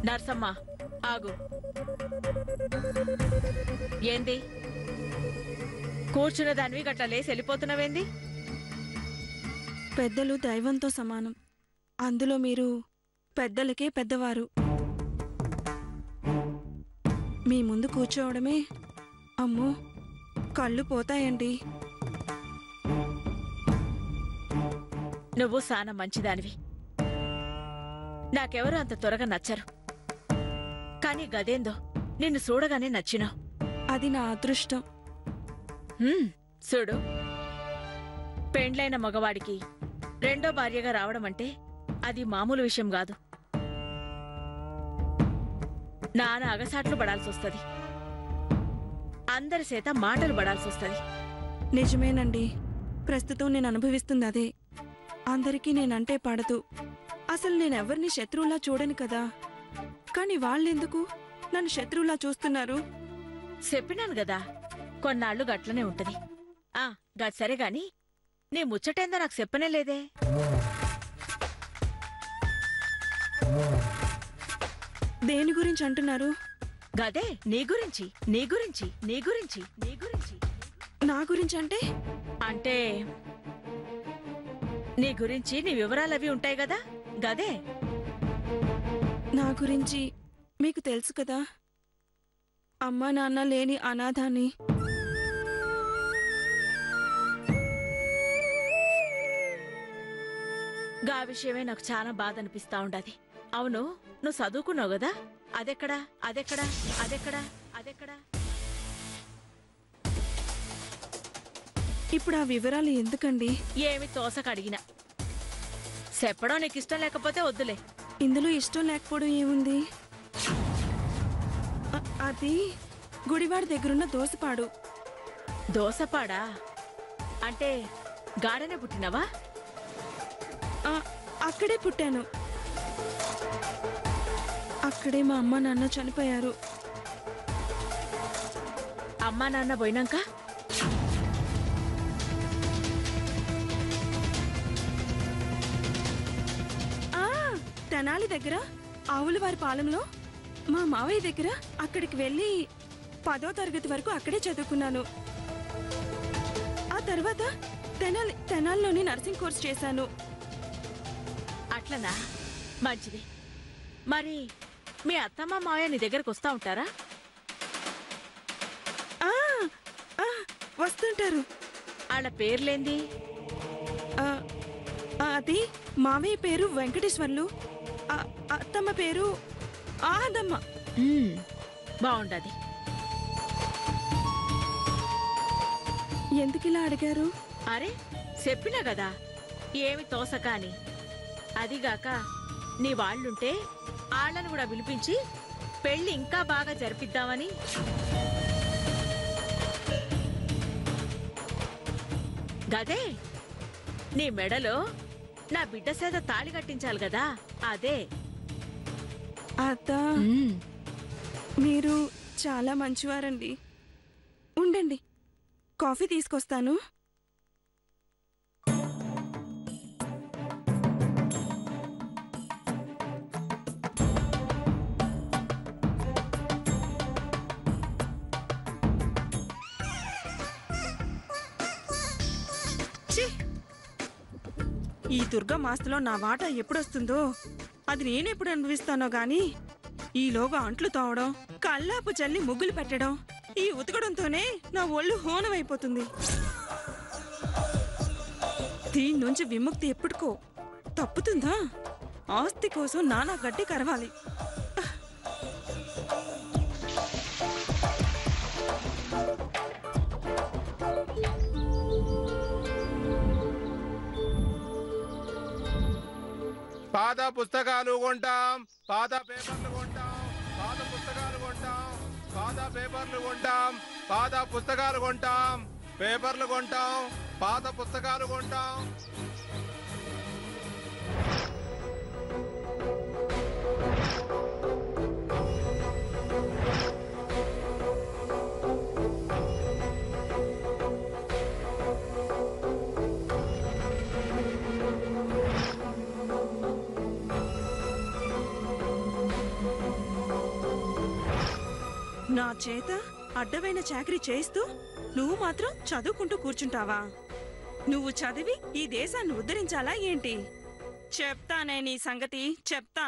నర్సమ్మ ఆగు. ఏంది కూర్చున్న దానివి గట్లా లేసి వెళ్ళిపోతున్నావేంది? పెద్దలు దైవంతో సమానం. అందులో మీరు పెద్దలకే పెద్దవారు. మీ ముందు కూర్చోవడమే అమ్మో కళ్ళు పోతాయండి. నువ్వు సాన మంచిదానివి. నాకెవరూ అంత త్వరగా నచ్చరు. కాని గదేందో నిన్ను చూడగానే నచ్చినావు. అది నా అదృష్టం. చూడు, పెండ్లైన మగవాడికి రెండో భార్యగా రావడం అంటే అది మామూలు విషయం కాదు. నాన్న అగసాట్లు పడాల్సొస్తుంది. అందరి చేత మాటలు పడాల్సొస్తుంది. నిజమేనండి. ప్రస్తుతం నేను అనుభవిస్తుంది అదే. అందరికీ నేనంటే పడదు. అసలు నేనెవరిని శత్రువులా చూడను కదా. కాని వాళ్ళెందుకు నన్ను శత్రువులా చూస్తున్నారు? చెప్పినాను గదా, కొన్నాళ్ళు గట్లనే ఉంటది. గది సరే గాని నీ ముచ్చటేందో నాకు చెప్పనే లేదే. దేని గురించి అంటున్నారు? గదే నీ గురించి, నీ గురించి, నీ గురించి, నీ గురించి. నా గురించి అంటే? అంటే నీ గురించి నీ వివరాలవి ఉంటాయి గదా, గదే. నా గురించి మీకు తెలుసు కదా. అమ్మా నాన్న లేని అనాథాన్ని. గా విషయమే నాకు చాలా బాధ అనిపిస్తా ఉండది. అవును, నువ్వు చదువుకున్నావు గదా, అదెక్కడా అదెక్కడా అదెక్కడా అదెక్కడా? ఇప్పుడు ఆ వివరాలు ఎందుకండి? ఏమి తోసకడిగినా చెప్పడం నీకిష్టం లేకపోతే వద్దులే. ఇందులో ఇష్టం లేకపోవడం ఏముంది? అది గుడివాడి దగ్గరున్న దోసపాడు. దోసపాడా అంటే గాడనే పుట్టినవా? అక్కడే పుట్టాను. అక్కడే మా అమ్మ నాన్న చనిపోయారు. అమ్మా నాన్న పోయినాక తెనాలి దగ్గర ఆవులవారి పాలెంలో మా మావయ్య దగ్గర అక్కడికి వెళ్ళి 10వ తరగతి వరకు అక్కడే చదువుకున్నాను. ఆ తర్వాత తెనాలిలోని నర్సింగ్ కోర్స్ చేశాను. అట్లనా, మంచిది. మరి మీ అత్తమ్మ మావయ్య నీ దగ్గరకు వస్తా ఉంటారా? వస్తుంటారు. వాళ్ళ పేర్లేంది? అది మావయ్య పేరు వెంకటేశ్వర్లు, అత్తమ్మ పేరు ఆదమ్మ. బాగుండది. ఎందుకిలా అడిగారు? అరే చెప్పినా గదా ఏమి తోసకాని. అదిగాక నీ వాళ్ళుంటే వాళ్ళను కూడా పిలిపించి పెళ్లి ఇంకా బాగా జరిపిద్దామని. గదే నీ మెడలో నా బిడ్డ సేద తాళి కట్టించాలి గదా, అదే. అత్త, మీరు చాలా మంచివారండి. ఉండండి, కాఫీ తీసుకొస్తాను. ఈ దుర్గా మాసలో నా వాటా ఎప్పుడొస్తుందో అది నేనెప్పుడు అనుభవిస్తానో గాని ఈలోగా అంట్లు తోవడం, కల్లాపు చల్లి ముగ్గులు పెట్టడం, ఈ ఉతకడంతోనే నా ఒళ్ళు హోనమైపోతుంది. దీని నుంచి విముక్తి ఎప్పుడుకో తప్పుతుందా? ఆస్తి కోసం నానా గడ్డి కరవాలి. పాత పుస్తకాలు కొంటాం, పాత పేపర్లు కొంటాం, పాత పుస్తకాలు కొంటాం, పాత పేపర్లు కొంటాం, పాత పుస్తకాలు కొంటాం, పేపర్లు కొంటాం, పాత పుస్తకాలు కొంటాం. నా చేత అడ్డమైన చాకరీ చేస్తూ నువ్వు మాత్రం చదువుకుంటూ కూర్చుంటావా? నువ్వు చదివి ఈ దేశాన్ని ఉద్ధరించాలా ఏంటి? చెప్తానే నీ సంగతి చెప్తా.